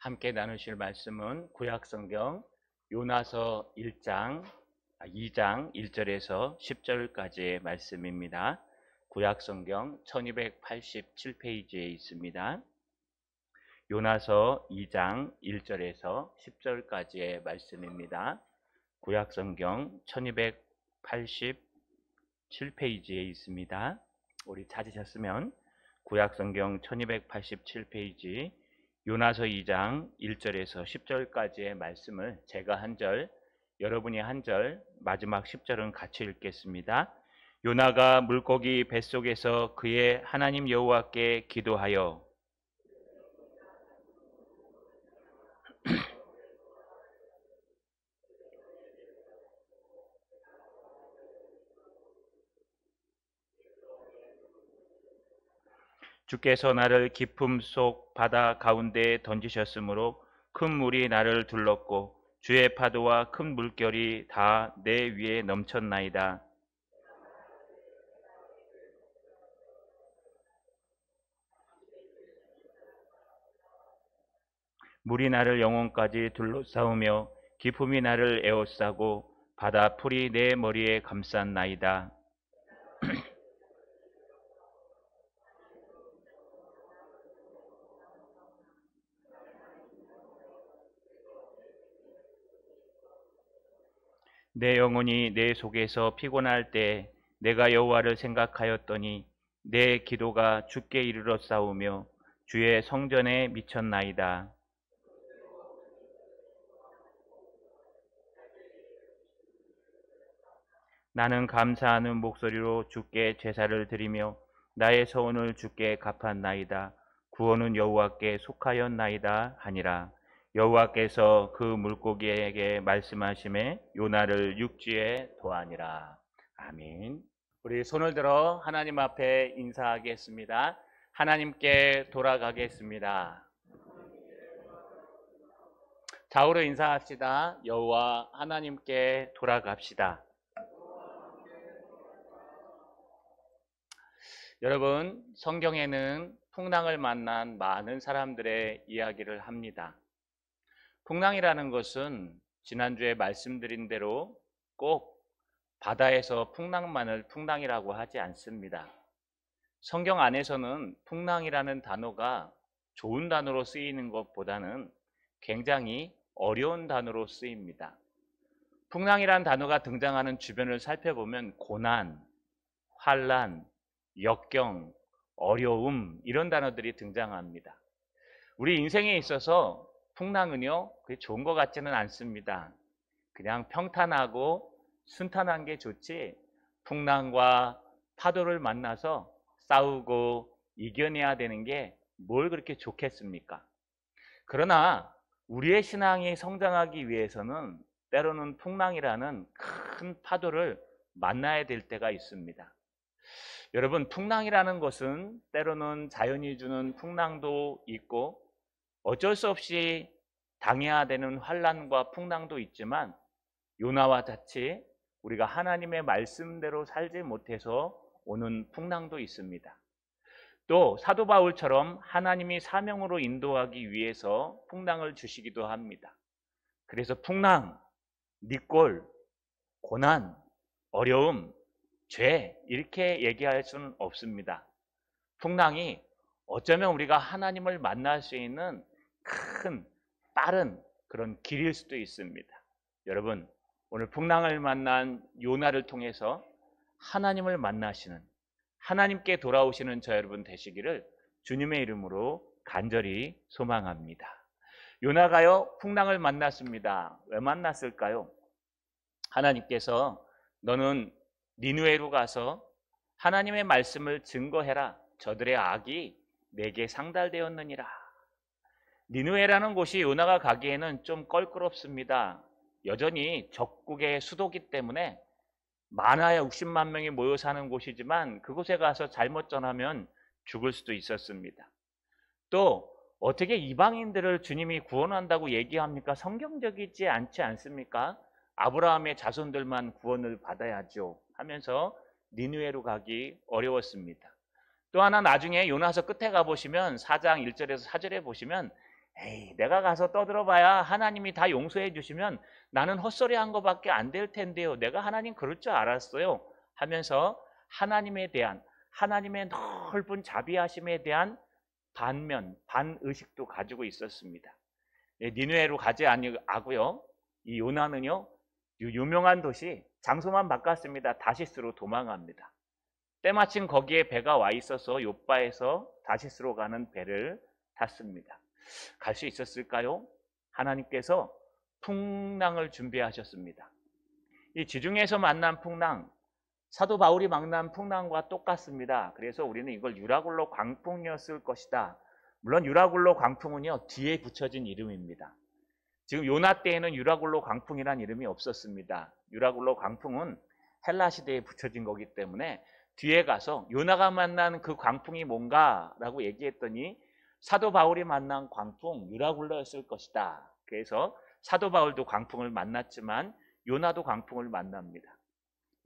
함께 나누실 말씀은 구약성경 요나서 2장 1절에서 10절까지의 말씀입니다. 구약성경 1287페이지에 있습니다. 요나서 2장 1절에서 10절까지의 말씀입니다. 구약성경 1287페이지에 있습니다. 우리 찾으셨으면 구약성경 1287페이지 요나서 2장 1절에서 10절까지의 말씀을 제가 한 절, 여러분이 한 절, 마지막 10절은 같이 읽겠습니다. 요나가 물고기 뱃속에서 그의 하나님 여호와께 기도하여 주께서 나를 깊음 속 바다 가운데에 던지셨으므로 큰 물이 나를 둘렀고 주의 파도와 큰 물결이 다 내 위에 넘쳤나이다. 물이 나를 영혼까지 둘러싸우며 깊음이 나를 에워싸고 바다 풀이 내 머리에 감쌌나이다. 내 영혼이 내 속에서 피곤할 때 내가 여호와를 생각하였더니 내 기도가 주께 이르러 싸우며 주의 성전에 미쳤나이다. 나는 감사하는 목소리로 주께 제사를 드리며 나의 서원을 주께 갚았나이다. 구원은 여호와께 속하였나이다 하니라. 여호와께서 그 물고기에게 말씀하심에 요나를 육지에 도하니라. 아멘. 우리 손을 들어 하나님 앞에 인사하겠습니다. 하나님께 돌아가겠습니다. 좌우로 인사합시다. 여호와 하나님께 돌아갑시다. 여러분, 성경에는 풍랑을 만난 많은 사람들의 이야기를 합니다. 풍랑이라는 것은 지난주에 말씀드린 대로 꼭 바다에서 풍랑만을 풍랑이라고 하지 않습니다. 성경 안에서는 풍랑이라는 단어가 좋은 단어로 쓰이는 것보다는 굉장히 어려운 단어로 쓰입니다. 풍랑이라는 단어가 등장하는 주변을 살펴보면 고난, 환난, 역경, 어려움 이런 단어들이 등장합니다. 우리 인생에 있어서 풍랑은요 그게 좋은 것 같지는 않습니다. 그냥 평탄하고 순탄한 게 좋지 풍랑과 파도를 만나서 싸우고 이겨내야 되는 게 뭘 그렇게 좋겠습니까? 그러나 우리의 신앙이 성장하기 위해서는 때로는 풍랑이라는 큰 파도를 만나야 될 때가 있습니다. 여러분, 풍랑이라는 것은 때로는 자연이 주는 풍랑도 있고 어쩔 수 없이 당해야 되는 환난과 풍랑도 있지만 요나와 같이 우리가 하나님의 말씀대로 살지 못해서 오는 풍랑도 있습니다. 또 사도 바울처럼 하나님이 사명으로 인도하기 위해서 풍랑을 주시기도 합니다. 그래서 풍랑, 닉골, 고난, 어려움, 죄 이렇게 얘기할 수는 없습니다. 풍랑이 어쩌면 우리가 하나님을 만날 수 있는 큰 빠른 그런 길일 수도 있습니다. 여러분, 오늘 풍랑을 만난 요나를 통해서 하나님을 만나시는 하나님께 돌아오시는 저 여러분 되시기를 주님의 이름으로 간절히 소망합니다. 요나가요 풍랑을 만났습니다. 왜 만났을까요? 하나님께서 너는 니느웨로 가서 하나님의 말씀을 증거해라. 저들의 악이 내게 상달되었느니라. 니느웨라는 곳이 요나가 가기에는 좀 껄끄럽습니다. 여전히 적국의 수도기 때문에 많아야 60만 명이 모여 사는 곳이지만 그곳에 가서 잘못 전하면 죽을 수도 있었습니다. 또 어떻게 이방인들을 주님이 구원한다고 얘기합니까? 성경적이지 않지 않습니까? 아브라함의 자손들만 구원을 받아야죠 하면서 니느웨로 가기 어려웠습니다. 또 하나 나중에 요나서 끝에 가보시면 4장 1절에서 4절에 보시면 에이, 내가 가서 떠들어봐야 하나님이 다 용서해 주시면 나는 헛소리 한 거밖에 안 될 텐데요. 내가 하나님 그럴 줄 알았어요. 하면서 하나님에 대한, 하나님의 넓은 자비하심에 대한 반의식도 가지고 있었습니다. 니느웨로 가지 아니고요. 이 요나는요, 유명한 도시 장소만 바꿨습니다. 다시스로 도망갑니다. 때마침 거기에 배가 와 있어서 요바에서 다시스로 가는 배를 탔습니다. 갈 수 있었을까요? 하나님께서 풍랑을 준비하셨습니다. 이 지중해에서 만난 풍랑, 사도 바울이 만난 풍랑과 똑같습니다. 그래서 우리는 이걸 유라굴로 광풍이었을 것이다. 물론 유라굴로 광풍은요, 뒤에 붙여진 이름입니다. 지금 요나 때에는 유라굴로 광풍이란 이름이 없었습니다. 유라굴로 광풍은 헬라 시대에 붙여진 거기 때문에 뒤에 가서 요나가 만난 그 광풍이 뭔가라고 얘기했더니 사도 바울이 만난 광풍 유라굴로였을 것이다. 그래서 사도 바울도 광풍을 만났지만 요나도 광풍을 만납니다.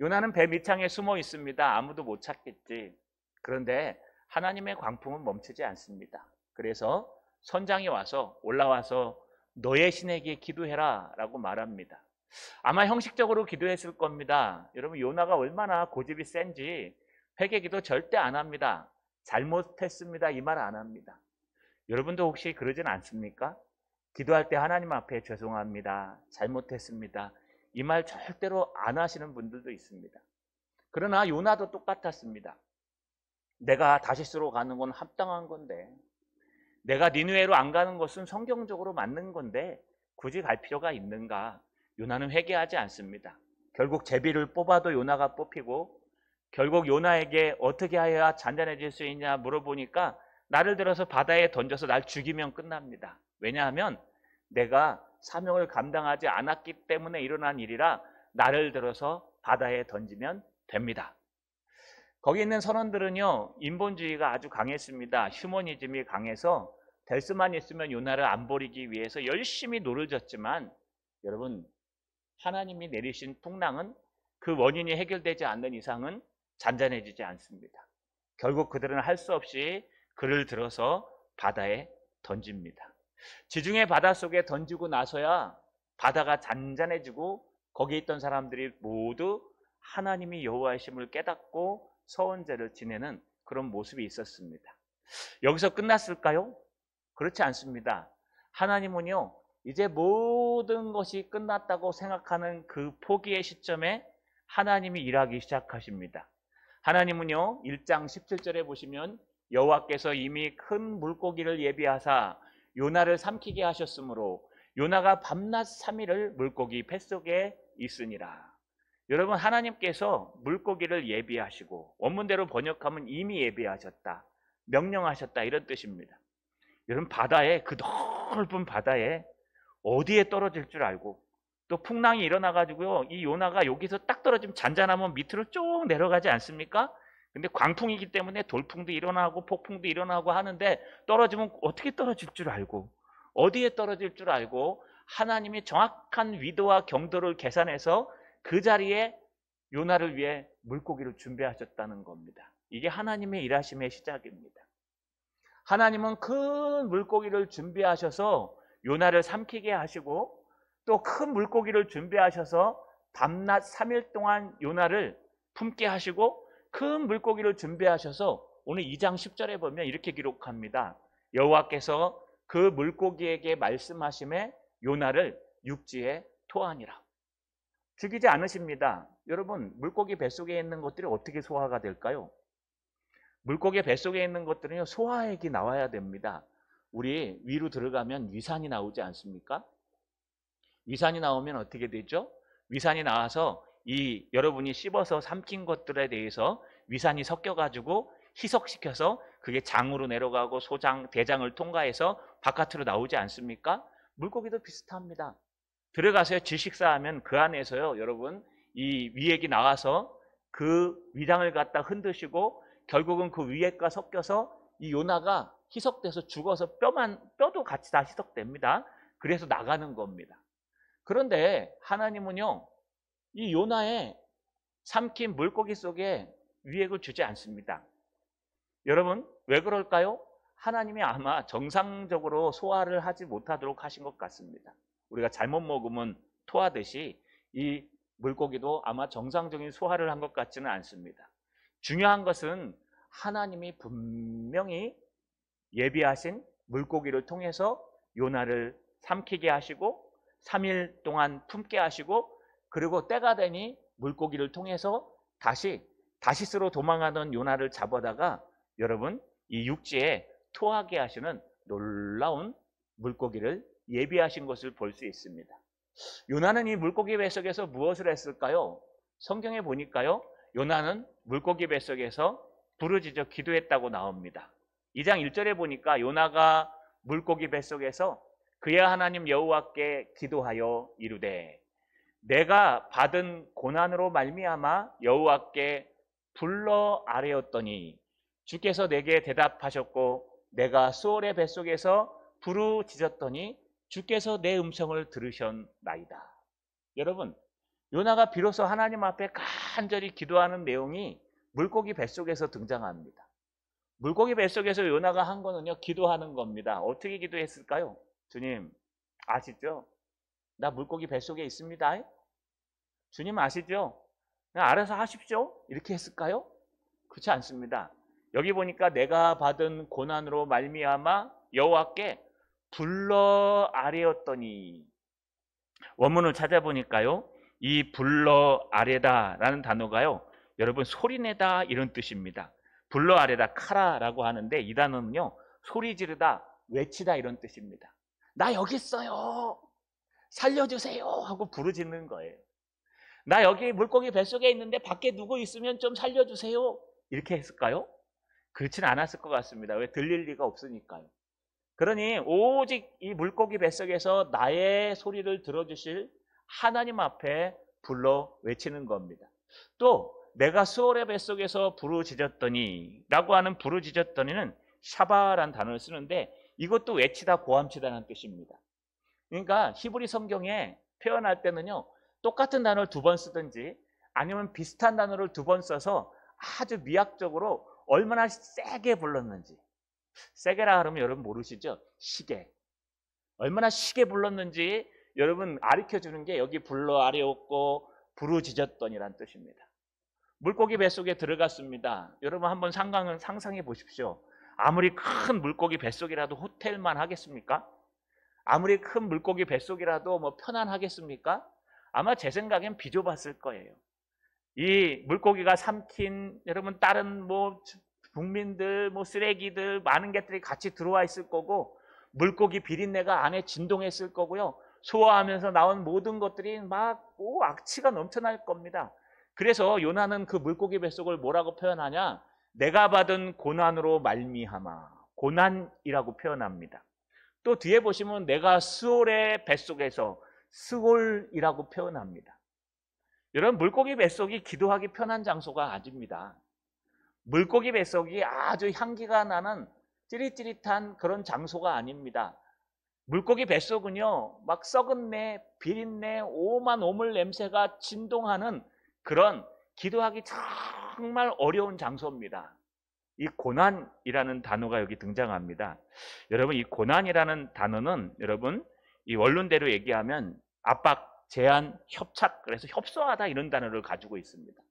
요나는 배 밑창에 숨어 있습니다. 아무도 못 찾겠지. 그런데 하나님의 광풍은 멈추지 않습니다. 그래서 선장이 와서 올라와서 너의 신에게 기도해라 라고 말합니다. 아마 형식적으로 기도했을 겁니다. 여러분, 요나가 얼마나 고집이 센지 회개기도 절대 안 합니다. 잘못했습니다 이 말 안 합니다. 여러분도 혹시 그러진 않습니까? 기도할 때 하나님 앞에 죄송합니다, 잘못했습니다, 이 말 절대로 안 하시는 분들도 있습니다. 그러나 요나도 똑같았습니다. 내가 다시스로 가는 건 합당한 건데, 내가 니느웨로 안 가는 것은 성경적으로 맞는 건데 굳이 갈 필요가 있는가? 요나는 회개하지 않습니다. 결국 제비를 뽑아도 요나가 뽑히고, 결국 요나에게 어떻게 해야 잔잔해질 수 있냐 물어보니까 나를 들어서 바다에 던져서 날 죽이면 끝납니다. 왜냐하면 내가 사명을 감당하지 않았기 때문에 일어난 일이라 나를 들어서 바다에 던지면 됩니다. 거기 있는 선원들은요, 인본주의가 아주 강했습니다. 휴머니즘이 강해서 될 수만 있으면 요나를 안 버리기 위해서 열심히 노를 졌지만, 여러분, 하나님이 내리신 풍랑은 그 원인이 해결되지 않는 이상은 잔잔해지지 않습니다. 결국 그들은 할 수 없이 그를 들어서 바다에 던집니다. 지중해 바닷속에 던지고 나서야 바다가 잔잔해지고 거기에 있던 사람들이 모두 하나님이 여호와이심을 깨닫고 서원제를 지내는 그런 모습이 있었습니다. 여기서 끝났을까요? 그렇지 않습니다. 하나님은요, 이제 모든 것이 끝났다고 생각하는 그 포기의 시점에 하나님이 일하기 시작하십니다. 하나님은요, 1장 17절에 보시면 여호와께서 이미 큰 물고기를 예비하사 요나를 삼키게 하셨으므로 요나가 밤낮 3일을 물고기 뱃속에 있으니라. 여러분, 하나님께서 물고기를 예비하시고, 원문대로 번역하면 이미 예비하셨다, 명령하셨다, 이런 뜻입니다. 여러분, 바다에, 그 넓은 바다에 어디에 떨어질 줄 알고, 또 풍랑이 일어나가지고요, 이 요나가 여기서 딱 떨어지면 잔잔하면 밑으로 쭉 내려가지 않습니까? 근데 광풍이기 때문에 돌풍도 일어나고 폭풍도 일어나고 하는데, 떨어지면 어떻게 떨어질 줄 알고, 어디에 떨어질 줄 알고, 하나님이 정확한 위도와 경도를 계산해서 그 자리에 요나를 위해 물고기를 준비하셨다는 겁니다. 이게 하나님의 일하심의 시작입니다. 하나님은 큰 물고기를 준비하셔서 요나를 삼키게 하시고, 또 큰 물고기를 준비하셔서 밤낮 3일 동안 요나를 품게 하시고, 큰 물고기를 준비하셔서 오늘 2장 10절에 보면 이렇게 기록합니다. 여호와께서 그 물고기에게 말씀하심에 요나를 육지에 토하니라. 죽이지 않으십니다. 여러분, 물고기 뱃속에 있는 것들이 어떻게 소화가 될까요? 물고기 뱃속에 있는 것들은요, 소화액이 나와야 됩니다. 우리 위로 들어가면 위산이 나오지 않습니까? 위산이 나오면 어떻게 되죠? 위산이 나와서 이 여러분이 씹어서 삼킨 것들에 대해서 위산이 섞여가지고 희석시켜서 그게 장으로 내려가고 소장, 대장을 통과해서 바깥으로 나오지 않습니까? 물고기도 비슷합니다. 들어가서요, 질식사하면 그 안에서요, 여러분, 이 위액이 나와서 그 위장을 갖다 흔드시고 결국은 그 위액과 섞여서 이 요나가 희석돼서 죽어서 뼈도 같이 다 희석됩니다. 그래서 나가는 겁니다. 그런데 하나님은요, 이 요나의 삼킨 물고기 속에 위액을 주지 않습니다. 여러분, 왜 그럴까요? 하나님이 아마 정상적으로 소화를 하지 못하도록 하신 것 같습니다. 우리가 잘못 먹으면 토하듯이 이 물고기도 아마 정상적인 소화를 한 것 같지는 않습니다. 중요한 것은 하나님이 분명히 예비하신 물고기를 통해서 요나를 삼키게 하시고 3일 동안 품게 하시고, 그리고 때가 되니 물고기를 통해서 다시스로 도망하던 요나를 잡아다가 여러분 이 육지에 토하게 하시는 놀라운 물고기를 예비하신 것을 볼 수 있습니다. 요나는 이 물고기 뱃속에서 무엇을 했을까요? 성경에 보니까요, 요나는 물고기 뱃속에서 부르짖어 기도했다고 나옵니다. 2장 1절에 보니까 요나가 물고기 뱃속에서 그의 하나님 여호와께 기도하여 이르되 내가 받은 고난으로 말미암아 여호와께 불러 아뢰었더니 주께서 내게 대답하셨고 내가 수월의 뱃속에서 부르짖었더니 주께서 내 음성을 들으셨나이다. 여러분, 요나가 비로소 하나님 앞에 간절히 기도하는 내용이 물고기 뱃속에서 등장합니다. 물고기 뱃속에서 요나가 한 거는요, 기도하는 겁니다. 어떻게 기도했을까요? 주님 아시죠? 나 물고기 뱃속에 있습니다. 주님 아시죠? 그냥 알아서 하십시오. 이렇게 했을까요? 그렇지 않습니다. 여기 보니까 내가 받은 고난으로 말미암아 여호와께 불러 아뢰었더니, 원문을 찾아보니까요, 이 불러 아뢰다라는 단어가요, 여러분 소리내다 이런 뜻입니다. 불러 아뢰다 카라라고 하는데 이 단어는요, 소리 지르다, 외치다 이런 뜻입니다. 나 여기 있어요, 살려주세요 하고 부르짖는 거예요. 나 여기 물고기 뱃속에 있는데 밖에 누구 있으면 좀 살려주세요, 이렇게 했을까요? 그렇지는 않았을 것 같습니다. 왜? 들릴 리가 없으니까요. 그러니 오직 이 물고기 뱃속에서 나의 소리를 들어주실 하나님 앞에 불러 외치는 겁니다. 또 내가 수월의 뱃속에서 부르짖었더니 라고 하는 부르짖었더니는 샤바라는 단어를 쓰는데 이것도 외치다, 고함치다는 뜻입니다. 그러니까 히브리 성경에 표현할 때는요, 똑같은 단어를 2번 쓰든지 아니면 비슷한 단어를 2번 써서 아주 미학적으로 얼마나 세게 불렀는지, 세게라 하면 여러분 모르시죠? 시계. 얼마나 시게 불렀는지 여러분 가르쳐주는 게 여기 불러 아뢰었고 부르짖었더니란 뜻입니다. 물고기 뱃속에 들어갔습니다. 여러분 한번 상상해 보십시오. 아무리 큰 물고기 뱃속이라도 호텔만 하겠습니까? 아무리 큰 물고기 뱃속이라도 뭐 편안하겠습니까? 아마 제 생각엔 비좁았을 거예요. 이 물고기가 삼킨 여러분 다른 뭐 국민들, 뭐 쓰레기들, 많은 것들이 같이 들어와 있을 거고, 물고기 비린내가 안에 진동했을 거고요. 소화하면서 나온 모든 것들이 막 악취가 넘쳐날 겁니다. 그래서 요나는 그 물고기 뱃속을 뭐라고 표현하냐? 내가 받은 고난으로 말미암아, 고난이라고 표현합니다. 또 뒤에 보시면 내가 스올의 뱃속에서, 스올이라고 표현합니다. 여러분, 물고기 뱃속이 기도하기 편한 장소가 아닙니다. 물고기 뱃속이 아주 향기가 나는 찌릿찌릿한 그런 장소가 아닙니다. 물고기 뱃속은요, 막 썩은 내, 비린내, 오만 오물 냄새가 진동하는 그런 기도하기 정말 어려운 장소입니다. 이 고난이라는 단어가 여기 등장합니다. 여러분, 이 고난이라는 단어는 여러분 이 원론대로 얘기하면 압박, 제한, 협착, 그래서 협소하다 이런 단어를 가지고 있습니다.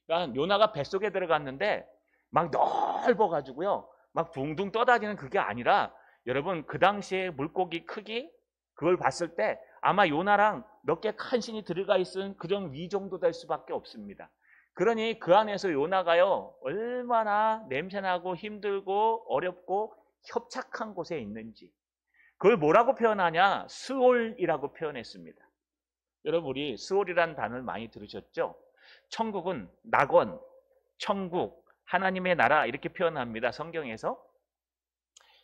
그러니까 요나가 뱃속에 들어갔는데 막 넓어가지고요, 막 둥둥 떠다니는 그게 아니라 여러분 그 당시에 물고기 크기 그걸 봤을 때 아마 요나랑 몇 개 큰 신이 들어가 있은 그런 위 정도 될 수밖에 없습니다. 그러니 그 안에서 요나가요 얼마나 냄새나고 힘들고 어렵고 협착한 곳에 있는지, 그걸 뭐라고 표현하냐? 스올이라고 표현했습니다. 여러분, 우리 스올이라는 단어를 많이 들으셨죠? 천국은 낙원, 천국, 하나님의 나라 이렇게 표현합니다. 성경에서.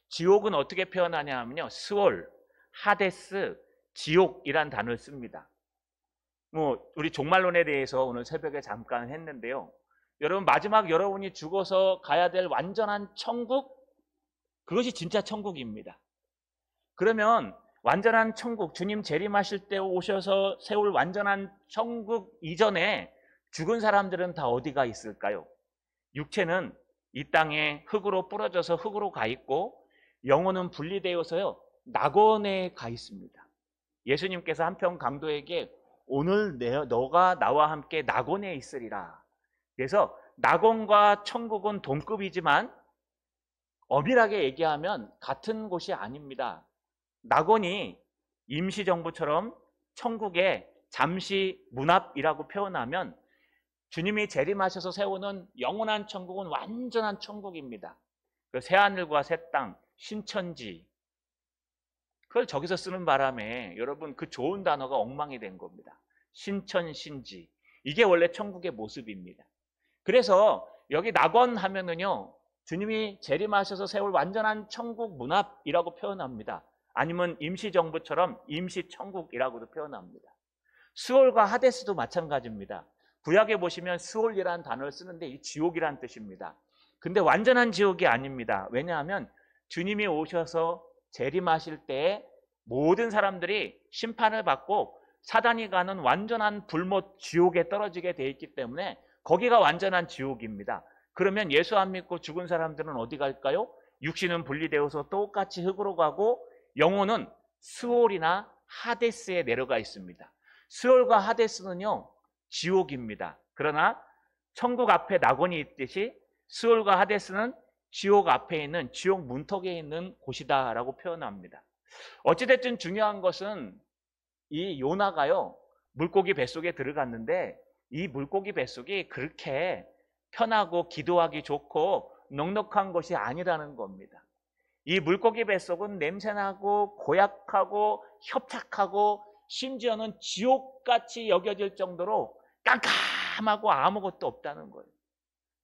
지옥은 어떻게 표현하냐 하면요, 스올, 하데스, 지옥이란 단어를 씁니다. 뭐 우리 종말론에 대해서 오늘 새벽에 잠깐 했는데요. 여러분, 마지막 여러분이 죽어서 가야 될 완전한 천국, 그것이 진짜 천국입니다. 그러면 완전한 천국, 주님 재림하실 때 오셔서 세울 완전한 천국 이전에 죽은 사람들은 다 어디가 있을까요? 육체는 이 땅에 흙으로 부러져서 흙으로 가 있고 영혼은 분리되어서요 낙원에 가 있습니다. 예수님께서 한편 강도에게 오늘 너가 나와 함께 낙원에 있으리라. 그래서 낙원과 천국은 동급이지만 엄밀하게 얘기하면 같은 곳이 아닙니다. 낙원이 임시정부처럼 천국의 잠시 문 앞이라고 표현하면 주님이 재림하셔서 세우는 영원한 천국은 완전한 천국입니다. 그 새하늘과 새 땅, 신천지, 그걸 저기서 쓰는 바람에 여러분 그 좋은 단어가 엉망이 된 겁니다. 신천신지, 이게 원래 천국의 모습입니다. 그래서 여기 낙원 하면은요 주님이 재림하셔서 세울 완전한 천국 문 앞이라고 표현합니다. 아니면 임시정부처럼 임시천국이라고도 표현합니다. 스올과 하데스도 마찬가지입니다. 구약에 보시면 스올이라는 단어를 쓰는데 이 지옥이라는 뜻입니다. 근데 완전한 지옥이 아닙니다. 왜냐하면 주님이 오셔서 재림하실 때에 모든 사람들이 심판을 받고 사단이 가는 완전한 불못 지옥에 떨어지게 돼 있기 때문에 거기가 완전한 지옥입니다. 그러면 예수 안 믿고 죽은 사람들은 어디 갈까요? 육신은 분리되어서 똑같이 흙으로 가고 영혼은 스올이나 하데스에 내려가 있습니다. 스올과 하데스는요 지옥입니다. 그러나 천국 앞에 낙원이 있듯이 스올과 하데스는 지옥 앞에 있는 지옥 문턱에 있는 곳이다라고 표현합니다. 어찌됐든 중요한 것은 이 요나가요 물고기 뱃속에 들어갔는데 이 물고기 뱃속이 그렇게 편하고 기도하기 좋고 넉넉한 것이 아니라는 겁니다. 이 물고기 뱃속은 냄새나고 고약하고 협착하고 심지어는 지옥같이 여겨질 정도로 깜깜하고 아무것도 없다는 거예요.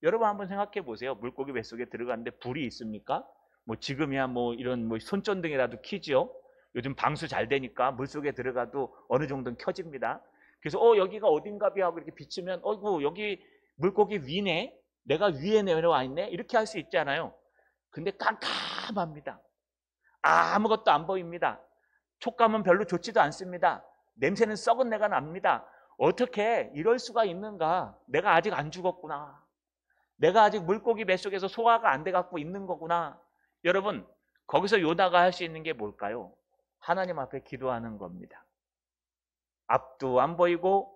여러분 한번 생각해 보세요. 물고기 뱃속에 들어갔는데 불이 있습니까? 뭐 지금이야 뭐 이런 뭐 손전등이라도 켜지요. 요즘 방수 잘 되니까 물속에 들어가도 어느 정도는 켜집니다. 그래서 여기가 어딘가 하고 이렇게 비추면 어이구 여기 물고기 위네, 내가 위에 내려와 있네, 이렇게 할 수 있잖아요. 근데 깜깜합니다. 아무것도 안 보입니다. 촉감은 별로 좋지도 않습니다. 냄새는 썩은 내가 납니다. 어떻게 이럴 수가 있는가? 내가 아직 안 죽었구나. 내가 아직 물고기 뱃속에서 소화가 안 돼 갖고 있는 거구나. 여러분 거기서 요나가 할 수 있는 게 뭘까요? 하나님 앞에 기도하는 겁니다. 앞도 안 보이고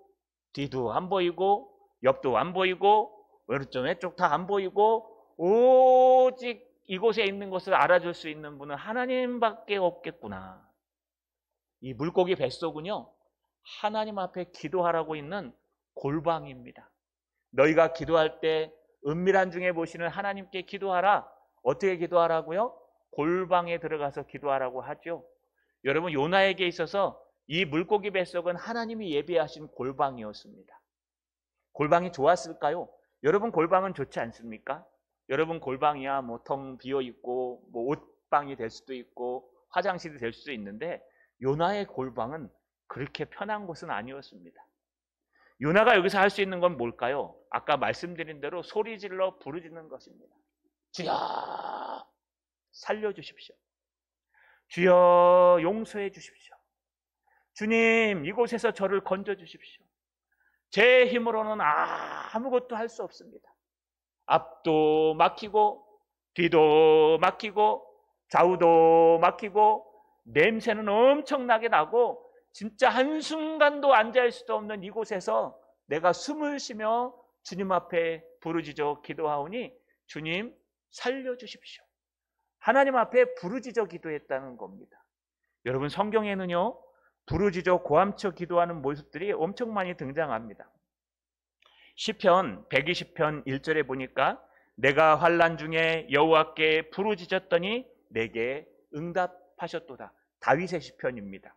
뒤도 안 보이고 옆도 안 보이고 왼쪽 왼쪽 다 안 보이고 오직 이곳에 있는 것을 알아줄 수 있는 분은 하나님밖에 없겠구나. 이 물고기 뱃속은요 하나님 앞에 기도하라고 있는 골방입니다. 너희가 기도할 때 은밀한 중에 보시는 하나님께 기도하라. 어떻게 기도하라고요? 골방에 들어가서 기도하라고 하죠. 여러분 요나에게 있어서 이 물고기 뱃속은 하나님이 예비하신 골방이었습니다. 골방이 좋았을까요? 여러분 골방은 좋지 않습니까? 여러분 골방이야 뭐 텅 비어 있고 뭐 옷방이 될 수도 있고 화장실이 될 수도 있는데 요나의 골방은 그렇게 편한 곳은 아니었습니다. 요나가 여기서 할 수 있는 건 뭘까요? 아까 말씀드린 대로 소리 질러 부르짖는 것입니다. 주여 살려주십시오. 주여 용서해 주십시오. 주님 이곳에서 저를 건져주십시오. 제 힘으로는 아무것도 할 수 없습니다. 앞도 막히고 뒤도 막히고 좌우도 막히고 냄새는 엄청나게 나고 진짜 한순간도 앉아있을 수도 없는 이곳에서 내가 숨을 쉬며 주님 앞에 부르짖어 기도하오니 주님 살려주십시오. 하나님 앞에 부르짖어 기도했다는 겁니다. 여러분 성경에는요 부르짖어 고함쳐 기도하는 모습들이 엄청 많이 등장합니다. 시편 120편 1절에 보니까 내가 환난 중에 여호와께 부르짖었더니 내게 응답하셨도다. 다윗의 시편입니다.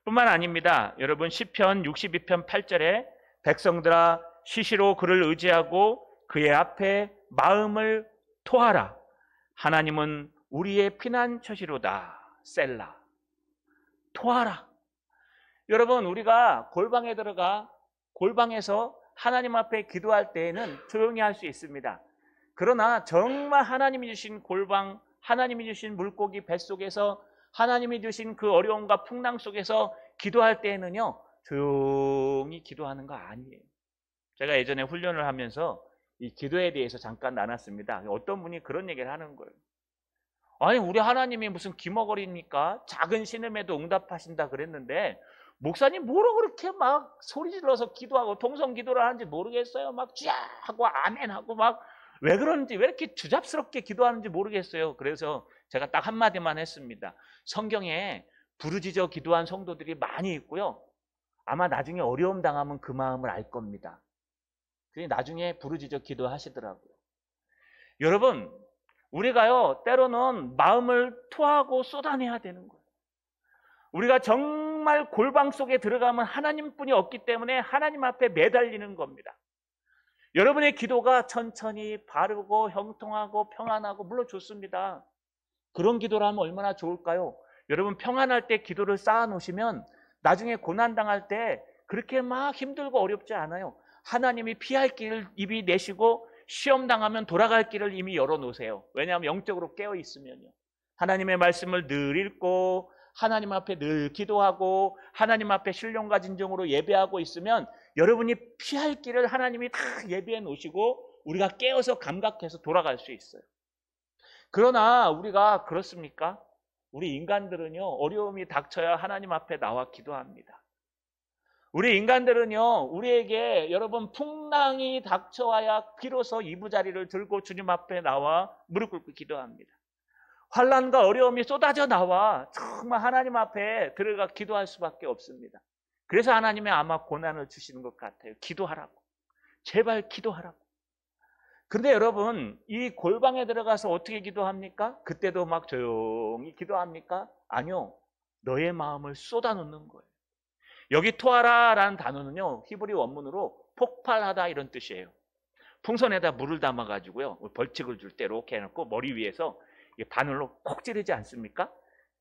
뿐만 아닙니다. 여러분 시편 62편 8절에 백성들아 시시로 그를 의지하고 그의 앞에 마음을 토하라. 하나님은 우리의 피난처시로다. 셀라. 토하라. 여러분 우리가 골방에 들어가 골방에서 하나님 앞에 기도할 때에는 조용히 할 수 있습니다. 그러나 정말 하나님이 주신 골방, 하나님이 주신 물고기 뱃속에서 하나님이 주신 그 어려움과 풍랑 속에서 기도할 때에는요 조용히 기도하는 거 아니에요. 제가 예전에 훈련을 하면서 이 기도에 대해서 잠깐 나눴습니다. 어떤 분이 그런 얘기를 하는 거예요. 아니 우리 하나님이 무슨 기머거리입니까? 작은 신음에도 응답하신다 그랬는데 목사님 뭐로 그렇게 막 소리 질러서 기도하고 통성 기도를 하는지 모르겠어요. 막 쥐야 하고 아멘 하고 막 왜 그런지 왜 이렇게 주잡스럽게 기도하는지 모르겠어요. 그래서 제가 딱 한마디만 했습니다. 성경에 부르짖어 기도한 성도들이 많이 있고요. 아마 나중에 어려움 당하면 그 마음을 알 겁니다. 그래서 나중에 부르짖어 기도하시더라고요. 여러분 우리가요 때로는 마음을 토하고 쏟아내야 되는 거예요. 우리가 정말 골방 속에 들어가면 하나님뿐이 없기 때문에 하나님 앞에 매달리는 겁니다. 여러분의 기도가 천천히 바르고 형통하고 평안하고 물론 좋습니다. 그런 기도를 하면 얼마나 좋을까요? 여러분 평안할 때 기도를 쌓아 놓으시면 나중에 고난당할 때 그렇게 막 힘들고 어렵지 않아요. 하나님이 피할 길을 이미 내시고 시험 당하면 돌아갈 길을 이미 열어놓으세요. 왜냐하면 영적으로 깨어 있으면요. 하나님의 말씀을 늘 읽고 하나님 앞에 늘 기도하고 하나님 앞에 신령과 진정으로 예배하고 있으면 여러분이 피할 길을 하나님이 다 예비해 놓으시고 우리가 깨어서 감각해서 돌아갈 수 있어요. 그러나 우리가 그렇습니까? 우리 인간들은요 어려움이 닥쳐야 하나님 앞에 나와 기도합니다. 우리 인간들은요 우리에게 여러분 풍랑이 닥쳐와야 비로소 이부자리를 들고 주님 앞에 나와 무릎 꿇고 기도합니다. 환난과 어려움이 쏟아져 나와 정말 하나님 앞에 들어가 기도할 수밖에 없습니다. 그래서 하나님이 아마 고난을 주시는 것 같아요. 기도하라고. 제발 기도하라고. 근데 여러분 이 골방에 들어가서 어떻게 기도합니까? 그때도 막 조용히 기도합니까? 아니요. 너의 마음을 쏟아놓는 거예요. 여기 토하라라는 단어는요 히브리 원문으로 폭발하다 이런 뜻이에요. 풍선에다 물을 담아가지고요 벌칙을 줄 때 이렇게 해놓고 머리 위에서 바늘로 콕 찌르지 않습니까?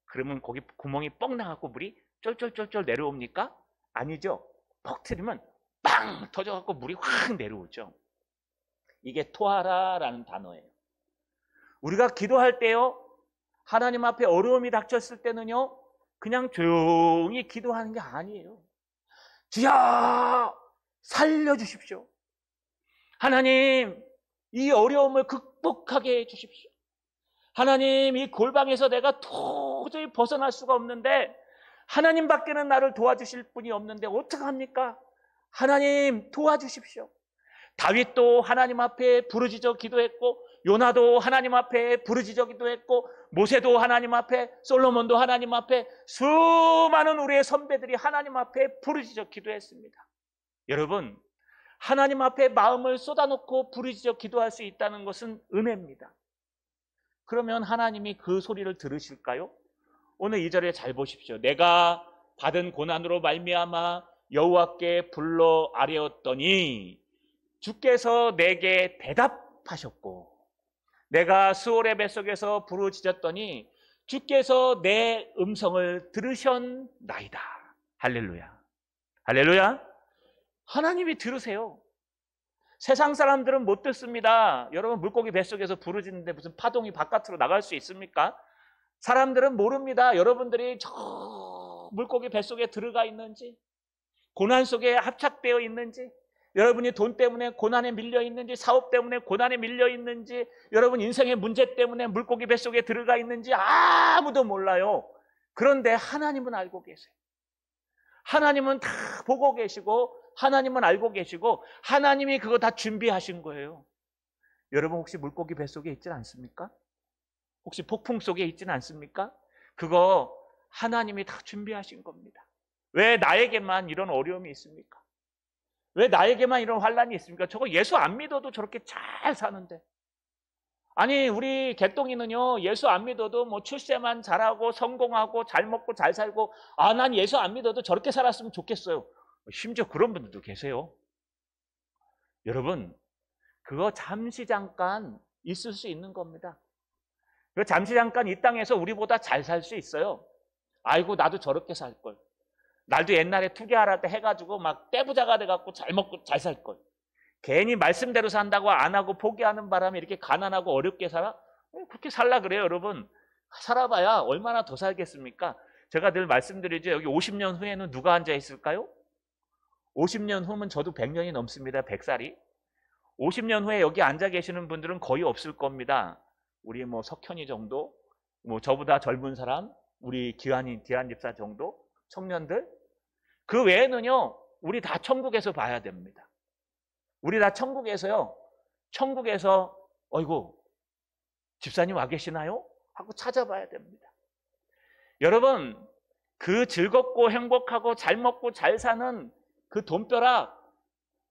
그러면 거기 구멍이 뻥 나갖고 물이 쫄쫄쫄쫄 내려옵니까? 아니죠. 퍽 트리면 빵 터져갖고 물이 확 내려오죠. 이게 토하라라는 단어예요. 우리가 기도할 때요 하나님 앞에 어려움이 닥쳤을 때는요 그냥 조용히 기도하는 게 아니에요. 주여 살려주십시오. 하나님 이 어려움을 극복하게 해주십시오. 하나님 이 골방에서 내가 도저히 벗어날 수가 없는데 하나님밖에는 나를 도와주실 분이 없는데 어떡합니까? 하나님 도와주십시오. 다윗도 하나님 앞에 부르짖어 기도했고 요나도 하나님 앞에 부르짖어 기도했고 모세도 하나님 앞에 솔로몬도 하나님 앞에 수많은 우리의 선배들이 하나님 앞에 부르짖어 기도했습니다. 여러분 하나님 앞에 마음을 쏟아놓고 부르짖어 기도할 수 있다는 것은 은혜입니다. 그러면 하나님이 그 소리를 들으실까요? 오늘 2절에 잘 보십시오. 내가 받은 고난으로 말미암아 여호와께 불러 아뢰었더니 주께서 내게 대답하셨고 내가 스올의 뱃속에서 부르짖었더니 주께서 내 음성을 들으셨나이다. 할렐루야. 할렐루야. 하나님이 들으세요. 세상 사람들은 못 듣습니다. 여러분 물고기 뱃속에서 부르짖는데 무슨 파동이 바깥으로 나갈 수 있습니까? 사람들은 모릅니다. 여러분들이 저 물고기 뱃속에 들어가 있는지 고난 속에 합착되어 있는지 여러분이 돈 때문에 고난에 밀려 있는지 사업 때문에 고난에 밀려 있는지 여러분 인생의 문제 때문에 물고기 뱃속에 들어가 있는지 아무도 몰라요. 그런데 하나님은 알고 계세요. 하나님은 다 보고 계시고 하나님은 알고 계시고 하나님이 그거 다 준비하신 거예요. 여러분 혹시 물고기 뱃속에 있진 않습니까? 혹시 폭풍 속에 있진 않습니까? 그거 하나님이 다 준비하신 겁니다. 왜 나에게만 이런 어려움이 있습니까? 왜 나에게만 이런 환난이 있습니까? 저거 예수 안 믿어도 저렇게 잘 사는데. 아니 우리 개똥이는요 예수 안 믿어도 뭐 출세만 잘하고 성공하고 잘 먹고 잘 살고 아 난 예수 안 믿어도 저렇게 살았으면 좋겠어요. 심지어 그런 분들도 계세요. 여러분 그거 잠시 잠깐 있을 수 있는 겁니다. 그 잠시 잠깐 이 땅에서 우리보다 잘 살 수 있어요. 아이고 나도 저렇게 살걸. 나도 옛날에 투기하라 때 해가지고 막 떼부자가 돼갖고 잘 먹고 잘 살걸. 괜히 말씀대로 산다고 안 하고 포기하는 바람에 이렇게 가난하고 어렵게 살아? 그렇게 살라 그래요 여러분. 살아봐야 얼마나 더 살겠습니까? 제가 늘 말씀드리죠. 여기 50년 후에는 누가 앉아 있을까요? 50년 후면 저도 100년이 넘습니다. 100살이. 50년 후에 여기 앉아 계시는 분들은 거의 없을 겁니다. 우리 뭐 석현이 정도, 뭐 저보다 젊은 사람, 우리 기한 집사 정도, 청년들. 그 외에는요, 우리 다 천국에서 봐야 됩니다. 우리 다 천국에서요, 천국에서, 어이구, 집사님 와 계시나요? 하고 찾아봐야 됩니다. 여러분, 그 즐겁고 행복하고 잘 먹고 잘 사는 그 돈벼락,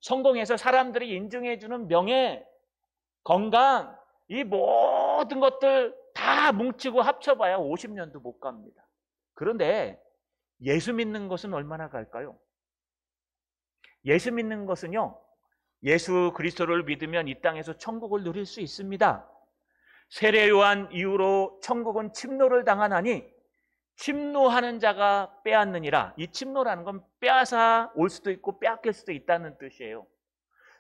성공해서 사람들이 인정해주는 명예, 건강, 이 모든 것들 다 뭉치고 합쳐봐야 50년도 못 갑니다. 그런데 예수 믿는 것은 얼마나 갈까요? 예수 믿는 것은요, 예수 그리스도를 믿으면 이 땅에서 천국을 누릴 수 있습니다. 세례 요한 이후로 천국은 침노를 당하나니 침노하는 자가 빼앗느니라. 이 침노라는 건 빼앗아 올 수도 있고 빼앗길 수도 있다는 뜻이에요.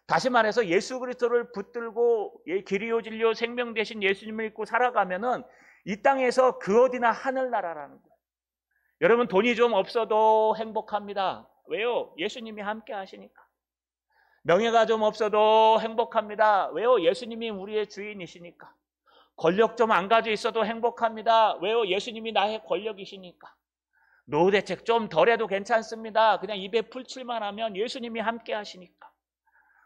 다시 말해서 예수 그리스도를 붙들고 길이요 진리요 생명 되신 예수님을 믿고 살아가면은 이 땅에서 그 어디나 하늘나라라는 거예요. 여러분, 돈이 좀 없어도 행복합니다. 왜요? 예수님이 함께 하시니까. 명예가 좀 없어도 행복합니다. 왜요? 예수님이 우리의 주인이시니까. 권력 좀 안 가지고 있어도 행복합니다. 왜요? 예수님이 나의 권력이시니까. 노후 대책 좀 덜해도 괜찮습니다. 그냥 입에 풀칠만 하면 예수님이 함께 하시니까.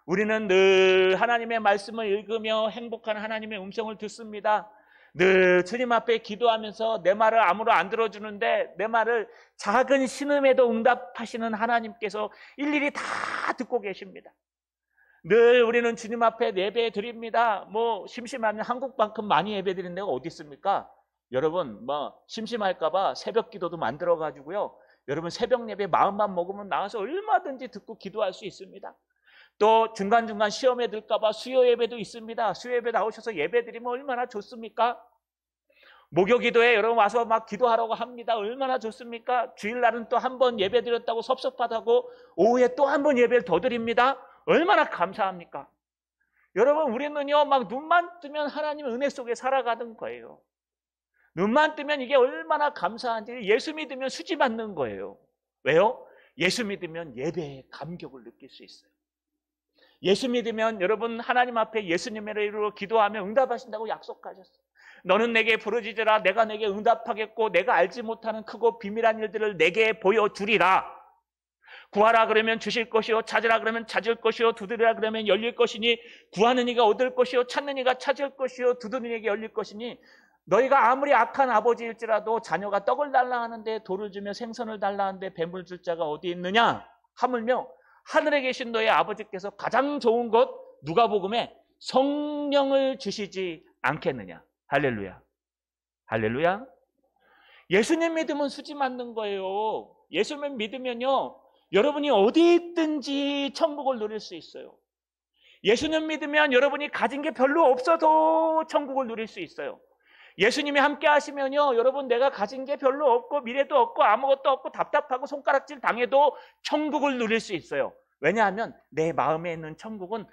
우리는 늘 하나님의 말씀을 읽으며 행복한 하나님의 음성을 듣습니다. 늘 주님 앞에 기도하면서 내 말을 아무도 안 들어주는데 내 말을 작은 신음에도 응답하시는 하나님께서 일일이 다 듣고 계십니다. 늘 우리는 주님 앞에 예배 드립니다. 뭐 심심하면 한국만큼 많이 예배 드리는 데가 어디 있습니까? 여러분, 뭐 심심할까봐 새벽 기도도 만들어 가지고요, 여러분 새벽 예배 마음만 먹으면 나와서 얼마든지 듣고 기도할 수 있습니다. 또 중간중간 시험에 들까봐 수요 예배도 있습니다. 수요 예배 나오셔서 예배 드리면 얼마나 좋습니까? 목요 기도에 여러분 와서 막 기도하라고 합니다. 얼마나 좋습니까? 주일날은 또 한 번 예배 드렸다고 섭섭하다고 오후에 또 한 번 예배를 더 드립니다. 얼마나 감사합니까? 여러분, 우리는요, 막 눈만 뜨면 하나님의 은혜 속에 살아가는 거예요. 눈만 뜨면 이게 얼마나 감사한지. 예수 믿으면 수지 받는 거예요. 왜요? 예수 믿으면 예배의 감격을 느낄 수 있어요. 예수 믿으면 여러분 하나님 앞에 예수님의 이름으로 기도하면 응답하신다고 약속하셨어요. 너는 내게 부르짖으라. 내가 내게 응답하겠고 내가 알지 못하는 크고 비밀한 일들을 내게 보여주리라. 구하라 그러면 주실 것이요, 찾으라 그러면 찾을 것이요, 두드리라 그러면 열릴 것이니, 구하는 이가 얻을 것이요, 찾는 이가 찾을 것이요, 두드리는 이에게 열릴 것이니, 너희가 아무리 악한 아버지일지라도 자녀가 떡을 달라 하는데 돌을 주며 생선을 달라 하는데 뱀을 줄 자가 어디 있느냐 하물며 하늘에 계신 너희 아버지께서 가장 좋은 것 누가복음에 성령을 주시지 않겠느냐. 할렐루야. 할렐루야. 예수님 믿으면 수지 맞는 거예요. 예수님 믿으면요, 여러분이 어디 있든지 천국을 누릴 수 있어요. 예수님 믿으면 여러분이 가진 게 별로 없어도 천국을 누릴 수 있어요. 예수님이 함께 하시면요, 여러분 내가 가진 게 별로 없고 미래도 없고 아무것도 없고 답답하고 손가락질 당해도 천국을 누릴 수 있어요. 왜냐하면 내 마음에 있는 천국은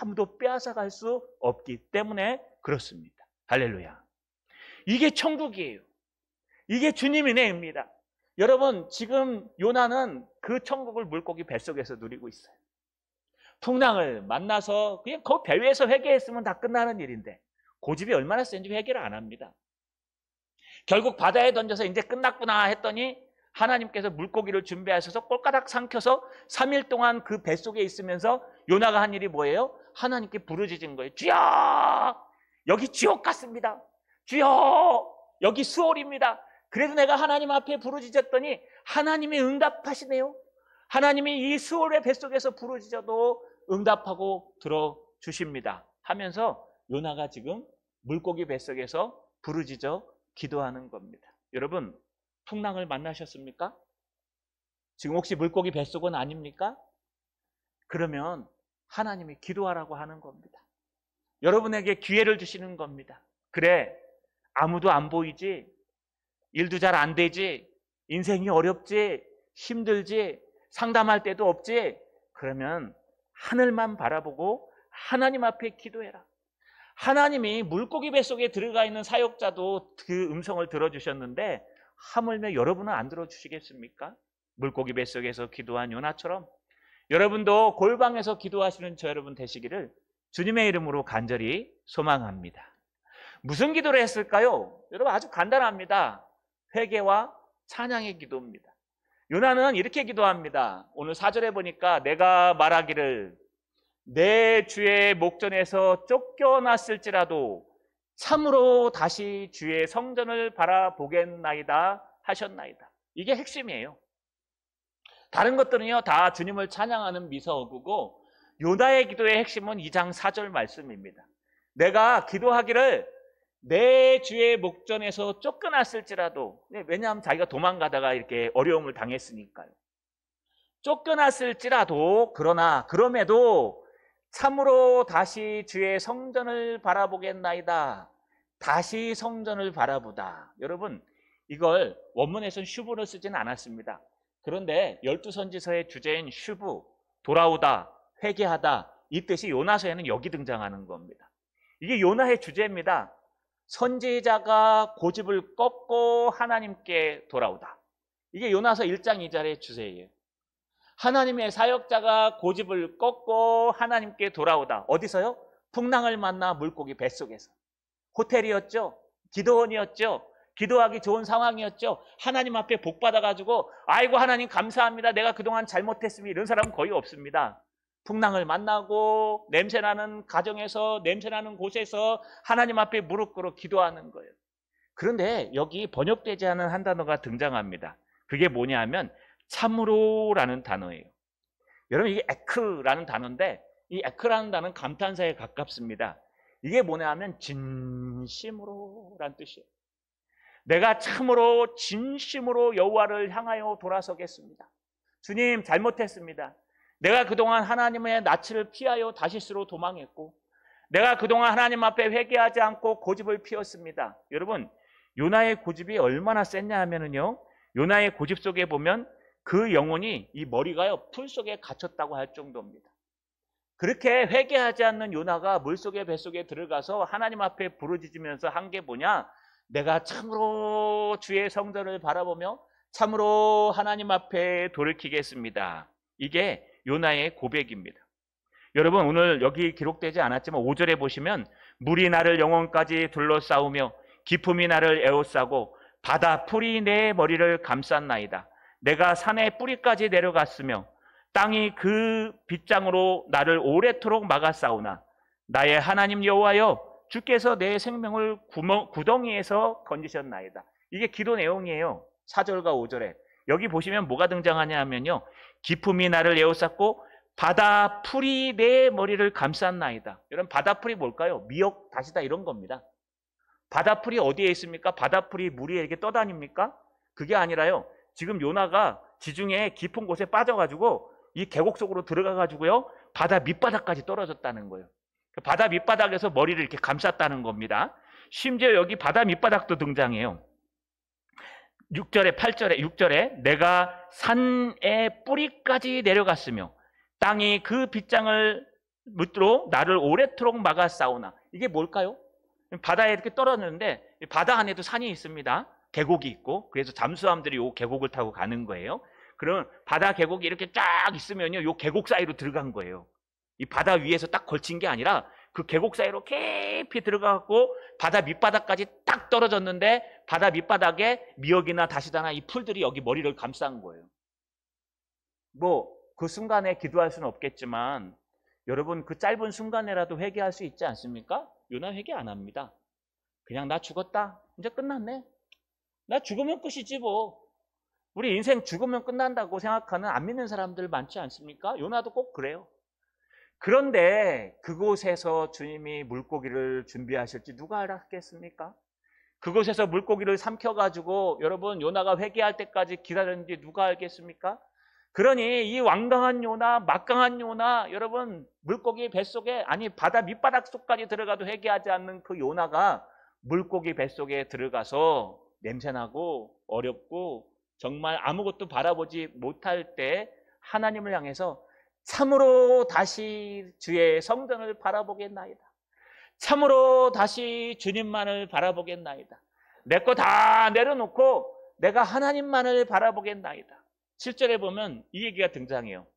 아무도 빼앗아갈 수 없기 때문에 그렇습니다. 할렐루야. 이게 천국이에요. 이게 주님 은혜입니다. 여러분, 지금 요나는 그 천국을 물고기 뱃속에서 누리고 있어요. 풍랑을 만나서 그냥 그 배 위에서 회개했으면 다 끝나는 일인데 고집이 얼마나 센지 회개를 안 합니다. 결국 바다에 던져서 이제 끝났구나 했더니 하나님께서 물고기를 준비하셔서 꼴까닥 삼켜서 3일 동안 그 뱃속에 있으면서 요나가 한 일이 뭐예요? 하나님께 부르짖은 거예요. 주여! 여기 지옥 같습니다. 주여! 여기 수월입니다. 그래도 내가 하나님 앞에 부르짖었더니 하나님이 응답하시네요. 하나님이 이 수월의 뱃속에서 부르짖어도 응답하고 들어주십니다 하면서 요나가 지금 물고기 뱃속에서 부르짖어 기도하는 겁니다. 여러분, 풍랑을 만나셨습니까? 지금 혹시 물고기 뱃속은 아닙니까? 그러면 하나님이 기도하라고 하는 겁니다. 여러분에게 기회를 주시는 겁니다. 그래, 아무도 안 보이지, 일도 잘 안 되지, 인생이 어렵지, 힘들지, 상담할 데도 없지, 그러면 하늘만 바라보고 하나님 앞에 기도해라. 하나님이 물고기 뱃속에 들어가 있는 사역자도 그 음성을 들어주셨는데 하물며 여러분은 안 들어주시겠습니까? 물고기 뱃속에서 기도한 요나처럼 여러분도 골방에서 기도하시는 저 여러분 되시기를 주님의 이름으로 간절히 소망합니다. 무슨 기도를 했을까요? 여러분 아주 간단합니다. 회개와 찬양의 기도입니다. 요나는 이렇게 기도합니다. 오늘 4절에 보니까 내가 말하기를 내 주의 목전에서 쫓겨났을지라도 참으로 다시 주의 성전을 바라보겠나이다 하셨나이다. 이게 핵심이에요. 다른 것들은요 다 주님을 찬양하는 미사오구고 요나의 기도의 핵심은 2장 4절 말씀입니다. 내가 기도하기를 내 주의 목전에서 쫓겨났을지라도, 왜냐하면 자기가 도망가다가 이렇게 어려움을 당했으니까요. 쫓겨났을지라도 그럼에도 참으로 다시 주의 성전을 바라보겠나이다. 다시 성전을 바라보다. 여러분 이걸 원문에서는 슈브로 쓰지는 않았습니다. 그런데 12선지서의 주제인 슈브, 돌아오다, 회개하다, 이 뜻이 요나서에는 여기 등장하는 겁니다. 이게 요나의 주제입니다. 선지자가 고집을 꺾고 하나님께 돌아오다. 이게 요나서 1장 2절의 주제예요. 하나님의 사역자가 고집을 꺾고 하나님께 돌아오다. 어디서요? 풍랑을 만나 물고기 뱃속에서. 호텔이었죠. 기도원이었죠. 기도하기 좋은 상황이었죠. 하나님 앞에 복 받아가지고 아이고 하나님 감사합니다. 내가 그동안 잘못했습니다. 이런 사람은 거의 없습니다. 풍랑을 만나고 냄새나는 가정에서 냄새나는 곳에서 하나님 앞에 무릎 꿇어 기도하는 거예요. 그런데 여기 번역되지 않은 한 단어가 등장합니다. 그게 뭐냐 하면 참으로라는 단어예요. 여러분 이게 에크라는 단어인데 이 에크라는 단어는 감탄사에 가깝습니다. 이게 뭐냐 하면 진심으로라는 뜻이에요. 내가 참으로 진심으로 여호와를 향하여 돌아서겠습니다. 주님 잘못했습니다. 내가 그동안 하나님의 낯을 피하여 다시스로 도망했고 내가 그동안 하나님 앞에 회개하지 않고 고집을 피웠습니다. 여러분 요나의 고집이 얼마나 셌냐 하면은요 요나의 고집 속에 보면 그 영혼이 이 머리가요 풀 속에 갇혔다고 할 정도입니다. 그렇게 회개하지 않는 요나가 물속에 뱃속에 들어가서 하나님 앞에 부르짖으면서 한 게 뭐냐, 내가 참으로 주의 성전을 바라보며 참으로 하나님 앞에 돌이키겠습니다. 이게 요나의 고백입니다. 여러분 오늘 여기 기록되지 않았지만 5절에 보시면 물이 나를 영혼까지 둘러싸우며 기품이 나를 에워싸고 바다 풀이 내 머리를 감쌌나이다. 내가 산의 뿌리까지 내려갔으며 땅이 그 빗장으로 나를 오래도록 막았사오나 나의 하나님 여호와여 주께서 내 생명을 구덩이에서 건지셨나이다. 이게 기도 내용이에요. 4절과 5절에 여기 보시면 뭐가 등장하냐 하면요 기품이 나를 에워쌌고 바다 풀이 내 머리를 감쌌나이다. 여러분 바다 풀이 뭘까요? 미역, 다시다 이런 겁니다. 바다 풀이 어디에 있습니까? 바다 풀이 물 위에 이렇게 떠다닙니까? 그게 아니라요 지금 요나가 지중해 깊은 곳에 빠져가지고 이 계곡 속으로 들어가가지고요 바다 밑바닥까지 떨어졌다는 거예요. 바다 밑바닥에서 머리를 이렇게 감쌌다는 겁니다. 심지어 여기 바다 밑바닥도 등장해요. 6절에 8절에 6절에 내가 산의 뿌리까지 내려갔으며 땅이 그 빗장을 묻도록 나를 오래도록 막았사오나. 이게 뭘까요? 바다에 이렇게 떨어졌는데 바다 안에도 산이 있습니다. 계곡이 있고 그래서 잠수함들이 이 계곡을 타고 가는 거예요. 그럼 바다 계곡이 이렇게 쫙 있으면요 이 계곡 사이로 들어간 거예요. 이 바다 위에서 딱 걸친 게 아니라 그 계곡 사이로 깊이 들어가고 바다 밑바닥까지 딱 떨어졌는데 바다 밑바닥에 미역이나 다시다나 이 풀들이 여기 머리를 감싼 거예요. 뭐 그 순간에 기도할 수는 없겠지만 여러분 그 짧은 순간에라도 회개할 수 있지 않습니까? 요나 회개 안 합니다. 그냥 나 죽었다. 이제 끝났네. 나 죽으면 끝이지 뭐. 우리 인생 죽으면 끝난다고 생각하는 안 믿는 사람들 많지 않습니까? 요나도 꼭 그래요. 그런데 그곳에서 주님이 물고기를 준비하실지 누가 알았겠습니까? 그곳에서 물고기를 삼켜가지고 여러분 요나가 회개할 때까지 기다렸는지 누가 알겠습니까? 그러니 이 완강한 요나, 막강한 요나, 여러분 물고기 뱃속에 아니 바다 밑바닥 속까지 들어가도 회개하지 않는 그 요나가 물고기 뱃속에 들어가서 냄새나고 어렵고 정말 아무것도 바라보지 못할 때 하나님을 향해서 참으로 다시 주의 성전을 바라보겠나이다. 참으로 다시 주님만을 바라보겠나이다. 내 거 다 내려놓고 내가 하나님만을 바라보겠나이다. 7절에 보면 이 얘기가 등장해요.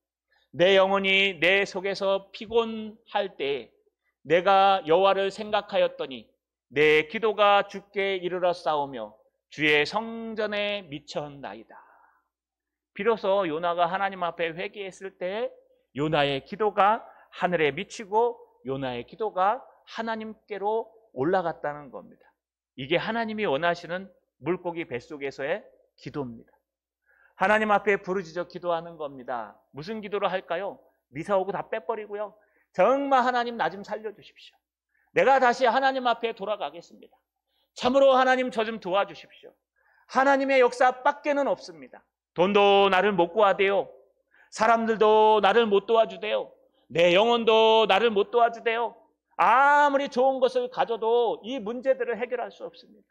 내 영혼이 내 속에서 피곤할 때 내가 여호와를 생각하였더니 내 기도가 주께 이르러 싸우며 주의 성전에 미쳤나이다. 비로소 요나가 하나님 앞에 회개했을 때 요나의 기도가 하늘에 미치고 요나의 기도가 하나님께로 올라갔다는 겁니다. 이게 하나님이 원하시는 물고기 뱃속에서의 기도입니다. 하나님 앞에 부르짖어 기도하는 겁니다. 무슨 기도를 할까요? 미사오고 다 빼버리고요. 정말 하나님 나 좀 살려주십시오. 내가 다시 하나님 앞에 돌아가겠습니다. 참으로 하나님 저 좀 도와주십시오. 하나님의 역사 밖에는 없습니다. 돈도 나를 못 구하대요. 사람들도 나를 못 도와주대요. 내 영혼도 나를 못 도와주대요. 아무리 좋은 것을 가져도 이 문제들을 해결할 수 없습니다.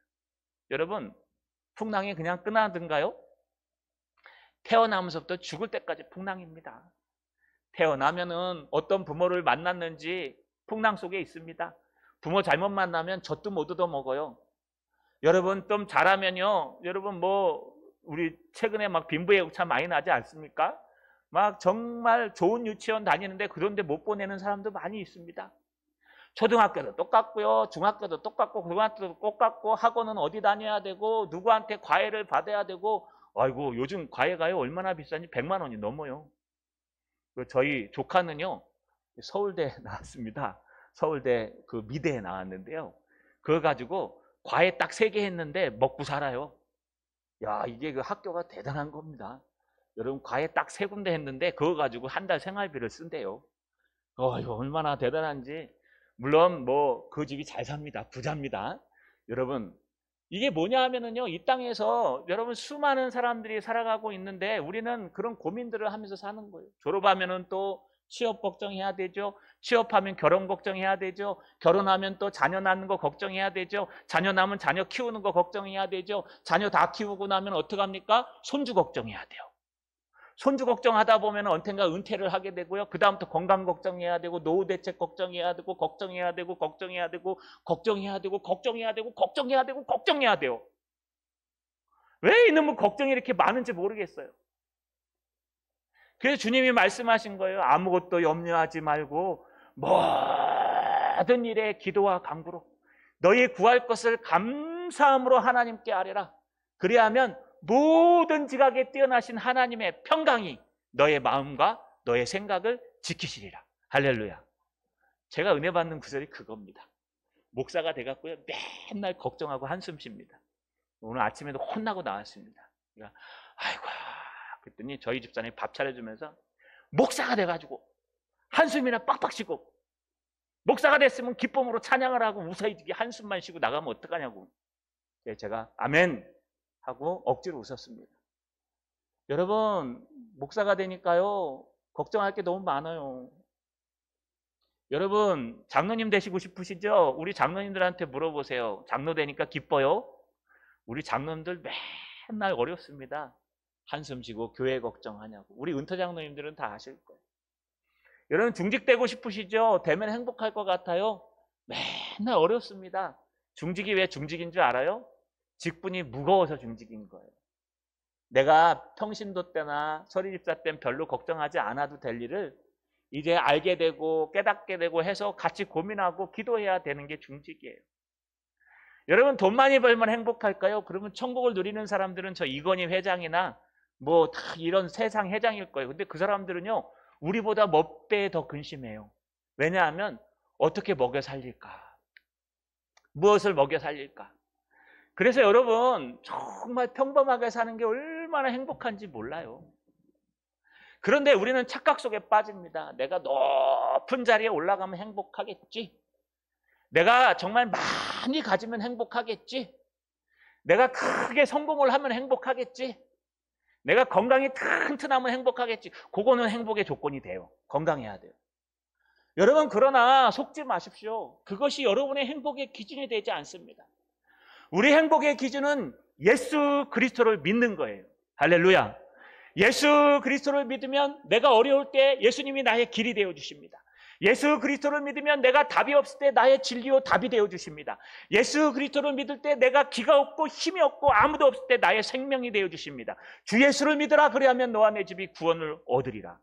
여러분, 풍랑이 그냥 끝나든가요? 태어나면서부터 죽을 때까지 풍랑입니다. 태어나면은 어떤 부모를 만났는지 풍랑 속에 있습니다. 부모 잘못 만나면 젖도 못 얻어 먹어요. 여러분 좀 잘하면요, 여러분 우리 최근에 막 빈부애국차 많이 나지 않습니까? 막 정말 좋은 유치원 다니는데 그런데 못 보내는 사람도 많이 있습니다. 초등학교도 똑같고요, 중학교도 똑같고, 고등학교도 똑같고, 학원은 어디 다녀야 되고, 누구한테 과외를 받아야 되고, 아이고 요즘 과외가요 얼마나 비싼지 100만 원이 넘어요. 저희 조카는요 서울대 나왔습니다. 서울대 그 미대에 나왔는데요. 그거 가지고 과외 딱 3개 했는데 먹고 살아요. 야, 이게 그 학교가 대단한 겁니다. 여러분 과외 딱 3군데 했는데 그거 가지고 한 달 생활비를 쓴대요. 이거 얼마나 대단한지. 물론 그 집이 잘 삽니다. 부자입니다. 여러분 이게 뭐냐 하면은요, 이 땅에서 여러분 수많은 사람들이 살아가고 있는데 우리는 그런 고민들을 하면서 사는 거예요. 졸업하면은 또 취업 걱정해야 되죠. 취업하면 결혼 걱정해야 되죠. 결혼하면 또 자녀 낳는 거 걱정해야 되죠. 자녀 낳으면 자녀 키우는 거 걱정해야 되죠. 자녀 다 키우고 나면 어떡합니까? 손주 걱정해야 돼요. 손주 걱정하다 보면 언젠가 은퇴를 하게 되고요. 그 다음부터 건강 걱정해야 되고, 노후 대책 걱정해야 되고, 걱정해야 되고, 걱정해야 되고, 걱정해야 되고, 걱정해야 되고, 걱정해야 되고, 걱정해야 돼요. 왜 이놈의 걱정이 이렇게 많은지 모르겠어요. 그래서 주님이 말씀하신 거예요. 아무것도 염려하지 말고 모든 일에 기도와 간구로 너희 구할 것을 감사함으로 하나님께 아뢰라. 그리하면 모든 지각에 뛰어나신 하나님의 평강이 너의 마음과 너의 생각을 지키시리라. 할렐루야. 제가 은혜 받는 구절이 그겁니다. 목사가 돼갖고요 맨날 걱정하고 한숨 쉽니다. 오늘 아침에도 혼나고 나왔습니다. 그러니까 아이고, 그랬더니 저희 집사람이 밥 차려주면서 목사가 돼가지고 한숨이나 빡빡 쉬고, 목사가 됐으면 기쁨으로 찬양을 하고 무사히 한숨만 쉬고 나가면 어떡하냐고. 제가 아멘 하고 억지로 웃었습니다. 여러분 목사가 되니까요 걱정할 게 너무 많아요. 여러분 장로님 되시고 싶으시죠? 우리 장로님들한테 물어보세요. 장로 되니까 기뻐요? 우리 장로님들 맨날 어렵습니다. 한숨 쉬고 교회 걱정하냐고. 우리 은퇴 장로님들은 다 아실 거예요. 여러분 중직되고 싶으시죠? 되면 행복할 것 같아요? 맨날 어렵습니다. 중직이 왜 중직인 줄 알아요? 직분이 무거워서 중직인 거예요. 내가 평신도 때나 서리집사 때는 별로 걱정하지 않아도 될 일을 이제 알게 되고 깨닫게 되고 해서 같이 고민하고 기도해야 되는 게 중직이에요. 여러분 돈 많이 벌면 행복할까요? 그러면 천국을 누리는 사람들은 저 이건희 회장이나 다 이런 세상 회장일 거예요. 근데 그 사람들은요 우리보다 몇 배 더 근심해요. 왜냐하면 어떻게 먹여 살릴까? 무엇을 먹여 살릴까? 그래서 여러분 정말 평범하게 사는 게 얼마나 행복한지 몰라요. 그런데 우리는 착각 속에 빠집니다. 내가 높은 자리에 올라가면 행복하겠지. 내가 정말 많이 가지면 행복하겠지. 내가 크게 성공을 하면 행복하겠지. 내가 건강이 튼튼하면 행복하겠지. 그거는 행복의 조건이 돼요. 건강해야 돼요. 여러분 그러나 속지 마십시오. 그것이 여러분의 행복의 기준이 되지 않습니다. 우리 행복의 기준은 예수 그리스도를 믿는 거예요. 할렐루야. 예수 그리스도를 믿으면 내가 어려울 때 예수님이 나의 길이 되어 주십니다. 예수 그리스도를 믿으면 내가 답이 없을 때 나의 진리요 답이 되어 주십니다. 예수 그리스도를 믿을 때 내가 기가 없고 힘이 없고 아무도 없을 때 나의 생명이 되어 주십니다. 주 예수를 믿으라. 그리하면 너와 내 집이 구원을 얻으리라.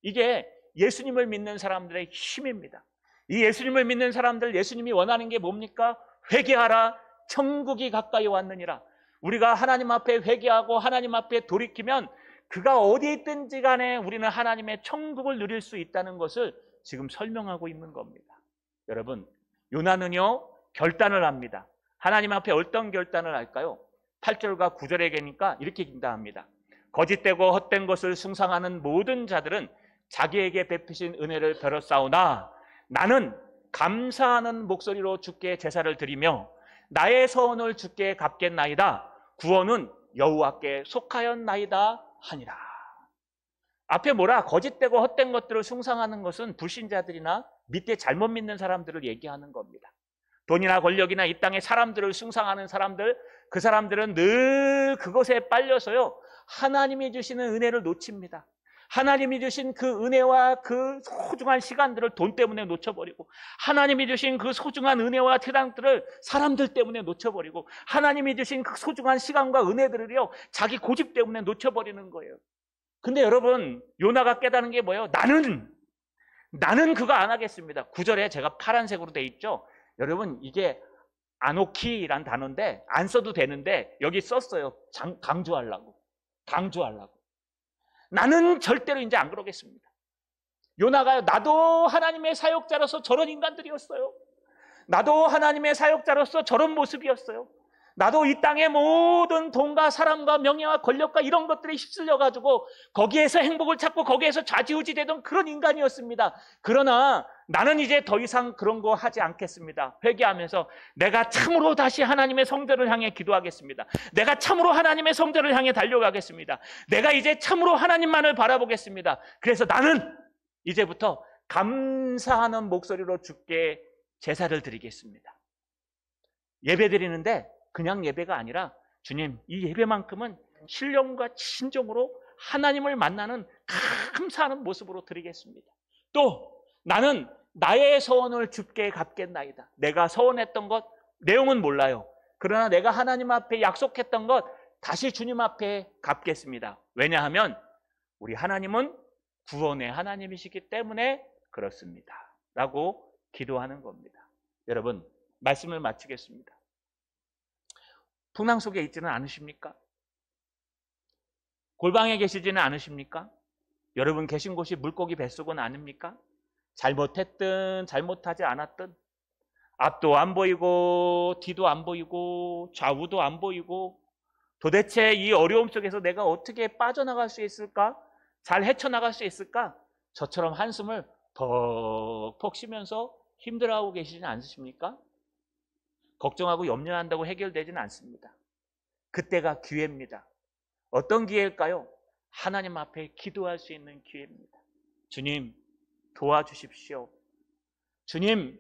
이게 예수님을 믿는 사람들의 힘입니다. 이 예수님을 믿는 사람들, 예수님이 원하는 게 뭡니까? 회개하라, 천국이 가까이 왔느니라. 우리가 하나님 앞에 회개하고 하나님 앞에 돌이키면 그가 어디에 있든지 간에 우리는 하나님의 천국을 누릴 수 있다는 것을 지금 설명하고 있는 겁니다. 여러분, 요나는요 결단을 합니다. 하나님 앞에 어떤 결단을 할까요? 8절과 9절에 계니까 이렇게 기도합니다. 거짓되고 헛된 것을 숭상하는 모든 자들은 자기에게 베푸신 은혜를 벼렸사오나 나는 감사하는 목소리로 주께 제사를 드리며 나의 서원을 주께 갚겠나이다. 구원은 여호와께 속하였나이다 하니라. 앞에 뭐라? 거짓되고 헛된 것들을 숭상하는 것은 불신자들이나 밑에 잘못 믿는 사람들을 얘기하는 겁니다. 돈이나 권력이나 이 땅의 사람들을 숭상하는 사람들, 그 사람들은 늘 그것에 빨려서요 하나님이 주시는 은혜를 놓칩니다. 하나님이 주신 그 은혜와 그 소중한 시간들을 돈 때문에 놓쳐버리고, 하나님이 주신 그 소중한 은혜와 태당들을 사람들 때문에 놓쳐버리고, 하나님이 주신 그 소중한 시간과 은혜들을요 자기 고집 때문에 놓쳐버리는 거예요. 근데 여러분, 요나가 깨닫는 게 뭐예요? 나는 그거 안 하겠습니다. 9절에 제가 파란색으로 돼 있죠. 여러분, 이게 아노키란 단어인데 안 써도 되는데 여기 썼어요. 강조하려고. 나는 절대로 이제 안 그러겠습니다. 요나가요, 나도 하나님의 사역자로서 저런 인간들이었어요. 나도 하나님의 사역자로서 저런 모습이었어요. 나도 이 땅의 모든 돈과 사람과 명예와 권력과 이런 것들에 휩쓸려가지고 거기에서 행복을 찾고 거기에서 좌지우지 되던 그런 인간이었습니다. 그러나 나는 이제 더 이상 그런 거 하지 않겠습니다. 회개하면서 내가 참으로 다시 하나님의 성전을 향해 기도하겠습니다. 내가 참으로 하나님의 성전을 향해 달려가겠습니다. 내가 이제 참으로 하나님만을 바라보겠습니다. 그래서 나는 이제부터 감사하는 목소리로 주께 제사를 드리겠습니다. 예배 드리는데 그냥 예배가 아니라 주님, 이 예배만큼은 신령과 진정으로 하나님을 만나는 감사하는 모습으로 드리겠습니다. 또 나는 나의 서원을 주께 갚겠나이다. 내가 서원했던 것 내용은 몰라요. 그러나 내가 하나님 앞에 약속했던 것 다시 주님 앞에 갚겠습니다. 왜냐하면 우리 하나님은 구원의 하나님이시기 때문에 그렇습니다 라고 기도하는 겁니다. 여러분, 말씀을 마치겠습니다. 풍랑 속에 있지는 않으십니까? 골방에 계시지는 않으십니까? 여러분 계신 곳이 물고기 뱃속은 아닙니까? 잘못했든 잘못하지 않았든 앞도 안 보이고 뒤도 안 보이고 좌우도 안 보이고 도대체 이 어려움 속에서 내가 어떻게 빠져나갈 수 있을까? 잘 헤쳐나갈 수 있을까? 저처럼 한숨을 퍽퍽 쉬면서 힘들어하고 계시지 않으십니까? 걱정하고 염려한다고 해결되지는 않습니다. 그때가 기회입니다. 어떤 기회일까요? 하나님 앞에 기도할 수 있는 기회입니다. 주님, 도와주십시오. 주님,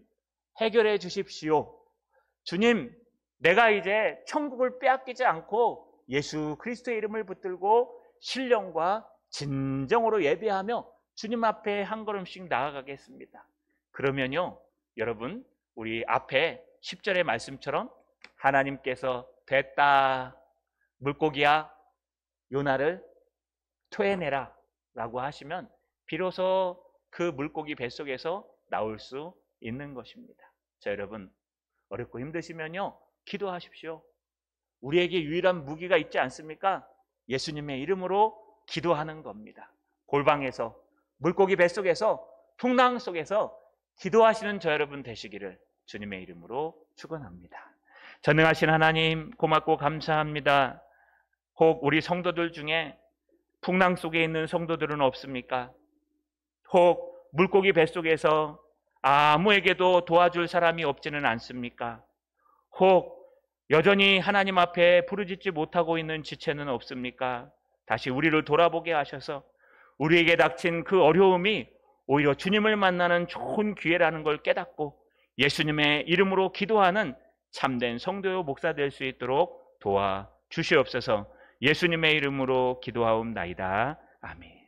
해결해 주십시오. 주님, 내가 이제 천국을 빼앗기지 않고 예수 그리스도의 이름을 붙들고 신령과 진정으로 예배하며 주님 앞에 한 걸음씩 나아가겠습니다. 그러면요, 여러분, 우리 앞에 10절의 말씀처럼 하나님께서 됐다, 물고기야 요나를 토해내라 라고 하시면 비로소 그 물고기 뱃속에서 나올 수 있는 것입니다. 자, 여러분, 어렵고 힘드시면요 기도하십시오. 우리에게 유일한 무기가 있지 않습니까? 예수님의 이름으로 기도하는 겁니다. 골방에서, 물고기 뱃속에서, 풍랑 속에서 기도하시는 저 여러분 되시기를 주님의 이름으로 축원합니다. 전능하신 하나님, 고맙고 감사합니다. 혹 우리 성도들 중에 풍랑 속에 있는 성도들은 없습니까? 혹 물고기 뱃속에서 아무에게도 도와줄 사람이 없지는 않습니까? 혹 여전히 하나님 앞에 부르짖지 못하고 있는 지체는 없습니까? 다시 우리를 돌아보게 하셔서 우리에게 닥친 그 어려움이 오히려 주님을 만나는 좋은 기회라는 걸 깨닫고 예수님의 이름으로 기도하는 참된 성도요 목사 될 수 있도록 도와주시옵소서. 예수님의 이름으로 기도하옵나이다. 아멘.